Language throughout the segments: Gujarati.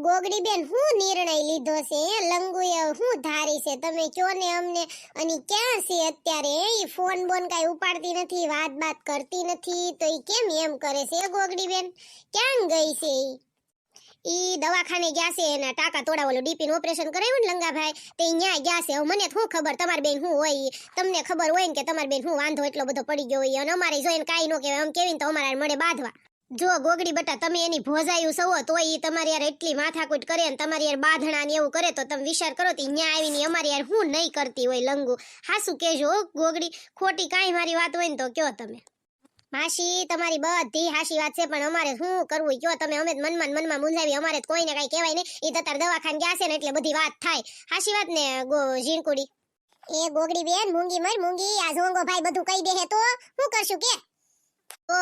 ગોગડી બેન હું નિર્ણય લીધો છે લંગુએ હું ધારી છે તમે કયો ને અમને અને ક્યાં છે અત્યારે ઈ ફોન બોન કાઈ ઉપાડતી નથી વાત કરતી નથી તો ઈ કેમ એમ કરે છે ગોગડી બેન ક્યાં ગઈ છે ઈ દવાખાને ગયા છે એના ટાકા તોડા ઓલો ડીપી નું ઓપરેશન કરાવ્યું ને લંગાભાઈ તે ન્યા ગયા છે. હવે મને શું ખબર તમાર બેન હું હોય તમને ખબર હોય ને કે તમાર બેન હું વાંધો એટલો બધો પડી ગયો હોય અને અમારે જોઈને કાઈ નો કહેવાય આમ કેવીને તો અમારે મળે બાંધવા. જો ગોગડી બટા તમે એની ભોજાયું સવો તોય ઈ તમારી યાર એટલી માથાકૂટ કરે ને તમારી યાર બાંધણા ને એવું કરે તો તમે વિચાર કરો તો ન્યા આવીને અમારી યાર હું નહીં કરતી હોય લંગુ હાસુ કેજો ગોગડી ખોટી કાઈ મારી વાત હોય ને તો કયો તમે. માસી તમારી બધી હાસી વાત છે પણ અમારે શું કરવું કયો તમે અમે મનમાં મૂંઝાવી અમારે કોઈને કઈ કહેવાય નહીં ઈ તો તાર દવાખાને ગયા છે ને એટલે બધી વાત થાય હાસી વાત ને ઝીણકુડી. એ ગોગડી બેન મૂંગી મર મૂંગી આ ઝોંગો ભાઈ બધું કહી દે તો શું કરશું કે તો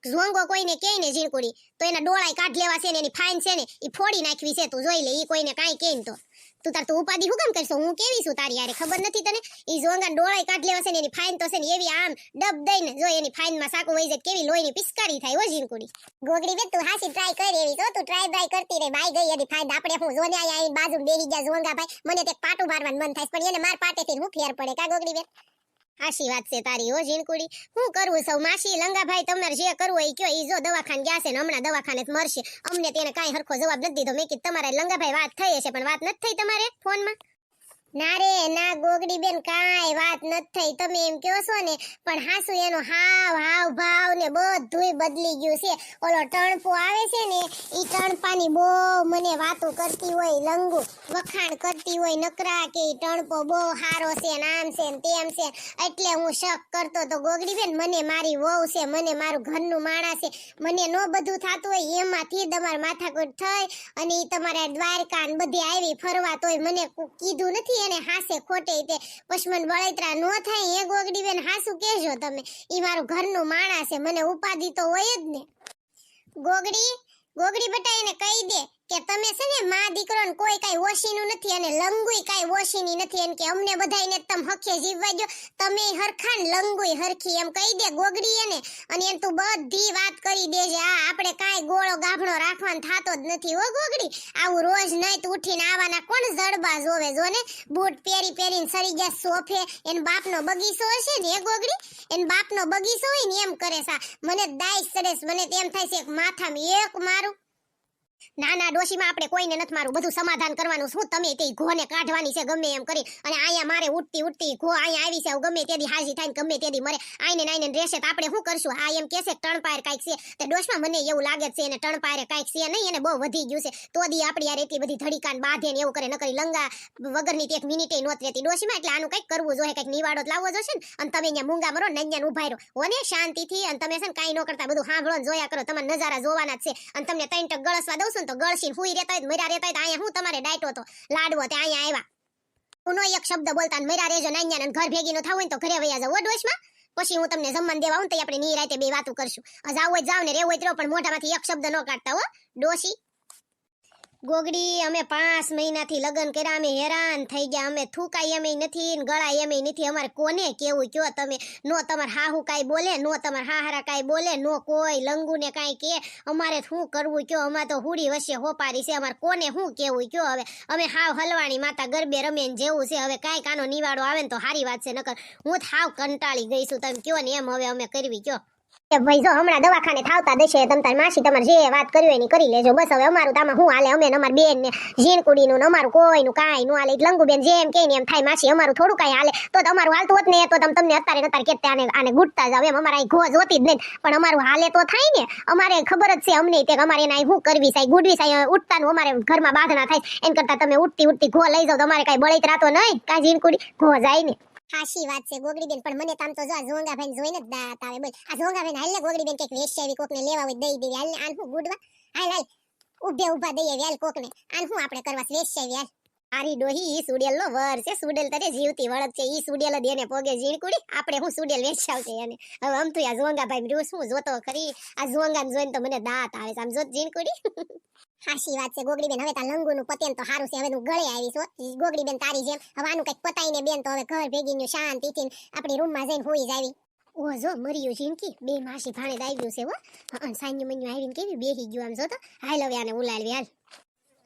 ઝોંગો કોઈને કહે ને ઝીણકુડી તો એના ડોળાય કાઢ લેવા છે ને એની ફાઈન છે ને ઈ ફોડી નાખવી છે તું જોઈ લે ઈ કોઈને કાઈ કહે તો તું તાર તું ઉપાધી હું કેમ કરશો હું કેવી છું તારી યાર ખબર નથી તને ઈ ઝોંગા ડોળાય કાઢ લેવા છે ને એની ફાઈન તો છે ને એવી આમ ડબ દઈને જો એની ફાઈન માં સાકું વઈ જાય કેવી લોહીની પિસ્કારી થાય હો ઝીણકુડી. ગોગડી બેન તું હાસી ટ્રાય કરી એવી તો તું ટ્રાય કરતી રે બાઈ ગઈ એની ફાઈન આપણે હું જોને આયા બાજુ બેહી ગયા ઝોંગા ભાઈ મને તે પાટું મારવાનું મન થાય પણ એને માર પાટેથી હું ફેર પડે કા ગોગડી બેન. હાસી વાત છે તારી હો ઝીણકુડી હું કરવું સૌ માસી લંગાભાઈ તમારે જે કરવું હોય કયો ઈ જો દવાખાને ગયા છે ને હમણાં દવાખાને જ મરશે અમને તેને કાઈ હરખો જવાબ નથી દીધો મેં કીધું તમારે લંગાભાઈ વાત થઈ હશે પણ વાત નથી થઈ તમારે ફોનમાં. ના રે ના ગોગડી બેન કાઈ વાત નથી થઈ તમે એમ કહો છો ને પણ હાસુ એનો હાવ ભાવ ને બધુંય બદલી ગયું છે. ઓલો ટણપો આવે છે ને ઈ ટણપાની બહુ મને વાતો કરતી હોય લંગુ વખાણ કરતી હોય નકરા કે ઈ ટણપો બહુ હારો છે ને આમ છે ને તેમ છે એટલે હું શક કરતો તો ગોગડી બેન મને મારી વહુ છે મને મારું ઘરનું માણસ છે મને નો બધું થાતું હોય એમાંથી તમાર માથાકૂટ થઈ અને ઈ તમારા દ્વારકા ને બધી આવી ફરવા તોય મને કીધું નથી એને હાસે ખોટે તે પશ્મન બળતરા નો થાય એ ગોગડી બેન હાસુ કહેજો તમે ઈ મારું ઘરનું માણસ છે મને ઉપાધિ તો હોય જ ને. ગોગડી બટા એને કહી દે કે તમે છે ને માં દીકરો ને કોઈ કાઈ ઓશીનું નથી અને લંગુય કાઈ ઓશીની નથી એમ કે અમને બધાયને તમ હખે જીવવા દો તમે હરખાન લંગુય હરખી એમ કહી દે ગોગડી એને અને એમ તું બધી વાત કરી દેજે આ આપણે કાઈ ગોળો ગાભણો રાખવાનો થાતો જ નથી હો ગોગડી આવું રોજ નઈત ઉઠીને આવાના કોણ જડબા જોવે જોને બૂટ પહેરીને સરી ગયા સોફે એન બાપનો બગીચો હશે ને એ ગોગડી એન બાપનો બગીચો હોય ને એમ કરે સા મને દાઈસ ચડેસ મને તેમ થાય છે માથામાં એક મારું. ના ડોશીમાં આપણે કોઈને નથી મારું બધું સમાધાન કરવાનું શું તમે તે ઘોને કાઢવાની છે ગમે એમ કરી અને આયા મારે ઉઠતી ઘો આયા આવી છે ગમે તેદી હાજી થાય ને ગમે તેદી મરે આઈને રહેશે તો આપણે શું કરશું આ એમ કહેશે ટણપાયર કાઈક છે તે ડોશમાં મને એવું લાગે છે એને ટણપાયરે કાઈક છે નહીં એને બહુ વધી ગયું છે તો દી આપણી યાર એટલી બધી ધડીકાન બાંધે ને એવું કરે ન કરી લંગા વગરની એક મિનિટે નોત રહેતી ડોશીમાં એટલે આનું કંઈક કરવું જોઈએ કંઈક નિવાડો જ લાવવો જોશે ને અને તમે અહીંયા મૂંગા મરો ને અહીંયા ઉભા રહો ઓને શાંતિથી અને તમે છે ને કાંઈ ન કરતા બધું સાંભળો ને જોયા કરો તમારા નજારા જોવાના જ છે અને તમને ત્રણ ટક ગળસવા દઉં છું તો ગળસીન હુઈ રહેતા હોય મર્યા રહેતા હોય અહીંયા હું તમારે ડાયટો તો લાડવો તે અહીંયા આવ્યા ઉનો એક શબ્દ બોલતા ને મર્યા રેજો નાન્યા ને ઘર ભેગી નો થાવ હોય તો ઘરે વયા જાવ ડોશમાં પછી હું તમને જમવાનું દેવા આવું તો આપણે ની રાતે બે વાતો કરશું જાવ હોય જાવ ને રેવો હોય તો પણ મોઢામાંથી એક શબ્દ ન કાઢતા હો ડોશી. ગોગડી અમે 5 મહિનાથી લગન કર્યા અમે હેરાન થઈ ગયા અમે થૂકાઈ એમે નથી ને ગળાય એમે નથી અમારે કોને કેવું કયો તમે નો તમાર હાહુ કાઈ બોલે નો તમાર હાહારા કાઈ બોલે નો કોઈ લંગુને કાઈ કે અમારે શું કરવું કયો અમાર તો હુડી વચ્ચે હોપારી છે અમાર કોને શું કેવું કયો હવે અમે હાવ હલવાણી માતા ગરબે રમે ને જેવું છે હવે કાઈ કાનો નિવાડો આવે ને તો હારી વાત છે નકર હું હાવ કંટાળી ગઈ છું તમે કયો ને એમ હવે અમે કરવી કયો. ભાઈ જો હમણાં દવાખાને થાવતા દેશે તમ તાર માસી તમારે જે વાત કરવી એની કરી લેજો બસ હવે અમારું તામાં હું હાલે અમે અમાર બેન ને ઝીણકુડીનું ને અમારું કોઈનું કાઈ નું હાલે લંગુબેન જેમ કે એમ થાય માસી અમારું થોડું કાઈ હાલે તો તમારું હાલતું હોત ને તો તમને અત્યારે કેતા આને ગુટતા જાવ એમ અમારે અહીં ઘો જોતી જ નહીં પણ અમારું હાલે તો થાય ને અમારે ખબર જ છે અમને તે અમારે એને શું કરવી સાઈ ગુડવી સાઈ ઉઠતાનું અમારે ઘરમાં બાંધણા થાય એમ કરતા તમે ઉઠતી ઘો લઈ જાવ તો અમારે કાઈ બળીત રાતો નહીં કા ઝીણકુડી ઘો જાય ને. હાશી વાત છે ગોગડી બેન પણ મને તામ તો જો આ ઝોંગા ભાઈ જોઈને જ દાંત આવે બોલ આ ઝોંગા ભાઈ હાલ ને ગોગડી બેન કઈક વેશ્યાવી કોકને લેવા હોય દઈ દેવી હાલ ને આન હું ગુડવા હાલ ઉભા દઈએ હાલ કોકને આન હું આપણે કરવા વેશ્યાવી હાલ આરી ડોહી ઈ સુડેલ નો વર છે સુડેલ તને જીવતી વળત છે ઈ સુડેલ જ એને પોગે ઝીણકુડી આપણે હું સુડેલ વેચાવશે એને હવે આમ તો આ ઝોંગા ભાઈ રૂસ હું જોતો ખરી આ ઝોંગાને જોઈને તો મને દાંત આવે છે આમ જોત ઝીણકુડી. હાશી વાત છે ગોગડી બેન હવે તા લંગુનું પતેન તો હારું છે હવે તું ગળે આવી છો ગોગડી બેન તારી જેમ હવે આનું કઈક પતાઈને બેન તો હવે ઘર ભેગીનું શાંતિથી આપણી રૂમમાં જઈને હોઈ જાવી. ઓ જો મર્યું ઝીણકી બે માસી ભાણે દાઈ ગયું છે હો અને સાંજુ મન્યુ આવીને કેવી બેહી ગયું આમ જો તો હાલ હવે આને ઉલાડવી હાલ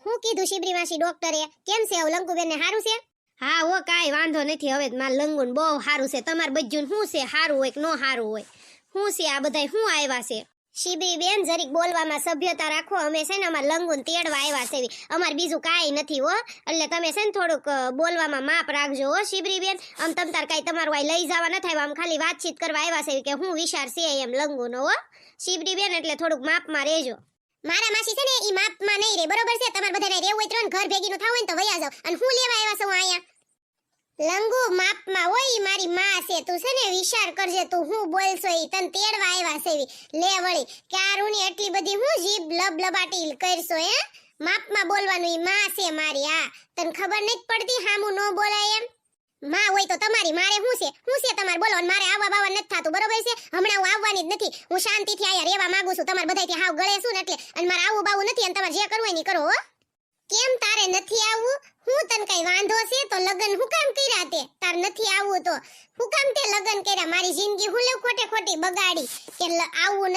હું કીધું શિબરી માસી ડોક્ટરે? કેમ છે હવે લંગુબેન ને સારું છે? હા ઓ કાંઈ વાંધો નથી હવે માર લંગુન બહુ સારું છે. તમાર બજ્જુન શું છે, સારું હોય કે ન સારું હોય? શું છે આ બધાય શું આવ્યા છે? શિબરી બેન જરીક બોલવામાં સભ્યતા રાખો. અમે છે ને અમાર લંગુન તેડવા આવ્યા છે, અમાર બીજું કાંઈ નથી હો. એટલે તમે છે ને થોડુંક બોલવામાં માપ રાખજો હો શિબરી બેન. આમ તમ તાર કાંઈ તમારું આ લઈ જવા નથી આવ્યા, આમ ખાલી વાતચીત કરવા આવ્યા છે કે હું વિચાર છે એમ લંગુનો હો શિબરી બેન. એટલે થોડુંક માપમાં રહેજો. મારા માસી છે ને ઈ માપમાં નહીં રે, બરોબર છે? તમારે બધાને રહેવું હોય ત્રણ ઘર ભેગીનું થાવ હોય ને તો વયા જાવ. અને હું લેવા આવ્યા છું અહીંયા? લંગુ માપમાં હોય, ઈ મારી માં છે. તું છે ને વિચાર કરજે, તું હું બોલશો ઈ તને તેડવા આવ્યા છે. લે વળી ક્યારુની એટલી બધી હું જીભ લબલબાટી કરશો હે? માપમાં બોલવાનું, ઈ માં છે મારી. આ તને ખબર નથી પડતી હામું ન બોલાય એમ? માં હોય તો તમારી, મારે શું છે તમારે? બોલો. મારે આવવા બાવા નથી થાતું, બરોબર છે? હમણાં હું આવવાની જ નથી. હું શાંતિથી અહીંયા રહેવા માંગુ છું. તમારે બધાયથી હાવ ગળે છું ને એટલે. અને મારે આવું બાવું નથી. અને તમારે જે કરવું હોય ને કરો હો. કેમ તારે નથી આવવું? હું તને કઈ વાંધો છે તો લગન હું કામ કર્યા તે? તાર નથી આવવું તો હું કામ તે લગન કર્યા? મારી જિંદગી હું લેવ ખોટે ખોટી બગાડી કે આવવું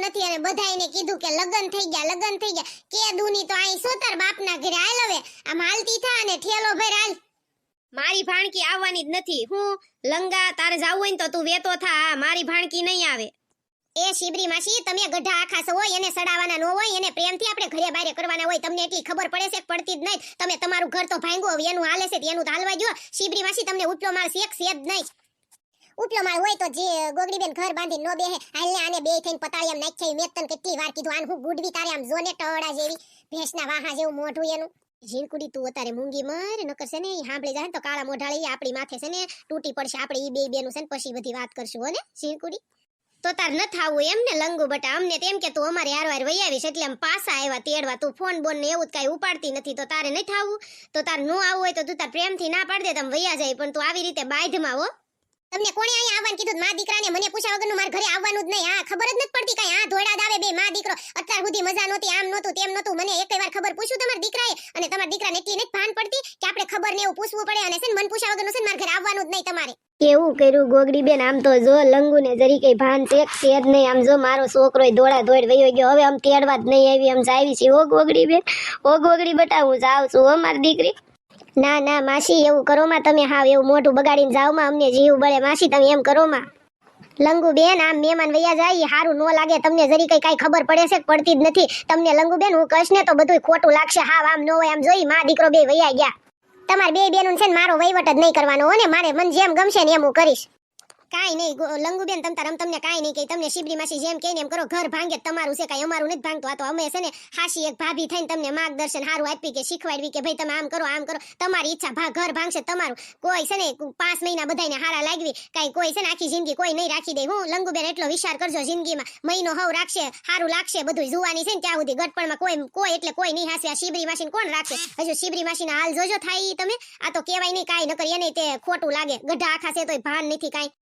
નથી અને બધાયને કીધું કે લગન થઈ ગયા કે દુની તો આઈ સો તાર બાપના ઘરે હાલ. હવે આમ હાલતી થા અને ઠેલો ભર હાલ. મારી ભાણકી આવવાની જ નથી. હું લંગા તારે જાવું હોય ને તો તું વેતો થા, મારી ભાણકી નહીં આવે. એ શિબરી માસી, તમે ગઢા આખા છો, એને સડાવાના ન હોય, એને પ્રેમથી આપણે ઘરે બારે કરવાના હોય. તમને એટલી ખબર પડે છે કે પડતી જ નહીં? તમે તમારું ઘર તો ભાંગો, હવે એનું હાલે છે એનું તો હાલવા જો. શિબરી માસી, તમને ઉપલો માળ શેક છે જ નહીં. ઉપલો માળ હોય તો જે ગોગડીબેન ઘર બાંધી નો બેહે. હાલને આને બે થઈને પતાળી આમ નાખી. મેં તને કેટલી વાર કીધું આને હું ગુડવી તારે આમ જોને ટડા જેવી ભેંસના વાહા જેવું મોઢું એનું. ઝીણકુડી તું અત્યારે મૂંગી મર નકર છે ને ઈ સાંભળી જાય તો કાળા મોઢાળી આપણી માથે છે ને તૂટી પડશે. આપણે ઈ બે બેનું છે ને પછી બધી વાત કરશું હો ને ઝીણકુડી. તો તાર ન થાવું એમ ને લંગુ બટા? અમને તેમ કે તું અમારે હારવાર વઈ આવીશ એટલે આમ પાછા આવ્યા તેડવા. તું ફોન બોન ને એવું જ કાંઈ ઉપાડતી નથી. તો તારે નહીં થાવું? તો તાર ન આવવું હોય તો તું તાર પ્રેમથી ના પાડ દે, તમે વૈયા જાય. પણ તું આવી રીતે બાધમાં હો. તમને કોણે અહીંયા આવવાનું કીધું? મા દીકરાને મને પૂછ્યા વગરનું મારા ઘરે આવવાનું જ નહીં. હા, ખબર જ નથી પડતી કાંઈ. આ ધોળા દાવે બે મા દીકરો. અત્યાર સુધી મજા નહોતી, આમ નહોતું તેમ નહોતું. મને એકેય વાર ખબર પૂછ્યું તમારા દીકરાએ? અને તમારા દીકરાને એટલી નથી ભાન પડતી કે આપણે ખબર ને એવું પૂછવું પડે. અને છે ને મન પૂછ્યા વગરનું છે ને મારા ઘરે આવવાનું જ નહીં તમારે. કેવું કર્યું ગોગડી બેન? આમ તો જો લંગુ ને જરી કઈ ભાન છે જ નહીં. આમ જો મારો છોકરો દોડા દોડ વયો ગયો. હવે આમ તેડવા જ નહીં આવી, આમ જાવી છે. ઓ ગોગડી બેન, ઓ ગોગડી બટા, હું જાઉં છું હો મારી દીકરી. ના ના માસી, એવું કરો માં તમે. હાવ એવું મોઢું બગાડીને જાવ માં, અમને જીવ બળે માસી. તમે એમ કરો માં. લંગુ બેન, આમ મહેમાન વૈયા જાય હારું ન લાગે. તમને જરી કઈ ખબર પડે છે? પડતી જ નથી તમને લંગુ બેન. હું કહીશ ને તો બધું ખોટું લાગશે. હાવ આમ ન હોય. આમ જોઈ માં દીકરો બે વૈયા ગયા. તમારે બે બેનું છે ને મારો વહીવટ જ નહીં કરવાનો હો ને. મારે મન જેમ ગમશે ને એમ હું કરીશ. કાઈ નહીં લંગુબેન, તમને કાઈ નહીં કે. તમને શિબરી માસી જેમ કે ને એમ કરો. ઘર ભાંગે તમારું છે, કાઈ અમારું નથી ભાંગતું. આ તો અમે છે ને હાસી એક ભાભી થઈને તમને માર્ગદર્શન હારું આપી કે શીખવાડવી કે ભાઈ તમે આમ કરો આમ કરો. તમારી ઈચ્છા, ઘર ભાંગશે તમારું. કોઈ છે ને 5 મહિના બધાને હારા લાગવી, કાઈ કોઈ છે ને આખી જિંદગી કોઈ નહીં રાખી દે. હું લંગુબેન એટલો વિચાર કરજો જિંદગીમાં. મહિનો હવ રાખશે, હારું લાગશે બધું. જુવાની છે ને ત્યાં સુધી ગટપણમાં કોઈ એટલે કોઈ નહીં હાસે. આ શિબરી માસીને કોણ રાખે? હજુ શિબરી માસીના હાલ જોજો થાય તમે. આ તો કહેવાય નહીં કાઈ, નકર એને તે ખોટું લાગે. ગઢા આખા છે તોય ભાન નથી કાઈ.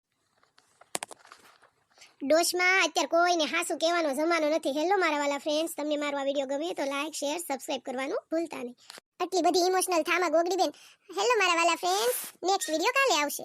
ડોશમાં અત્યારે કોઈને હાસું કહેવાનો જમાનો નથી. હેલો મારા વાલા ફ્રેન્ડ્સ, તમને મારો આ વિડીયો ગમે તો લાઈક શેર સબસ્ક્રાઇબ કરવાનું ભૂલતા નહીં. આટલી બધી ઇમોશનલ થામા ગોગડી બેન. હેલો મારા વાલા ફ્રેન્ડ્સ, નેક્સ્ટ વિડીયો કાલે આવશે.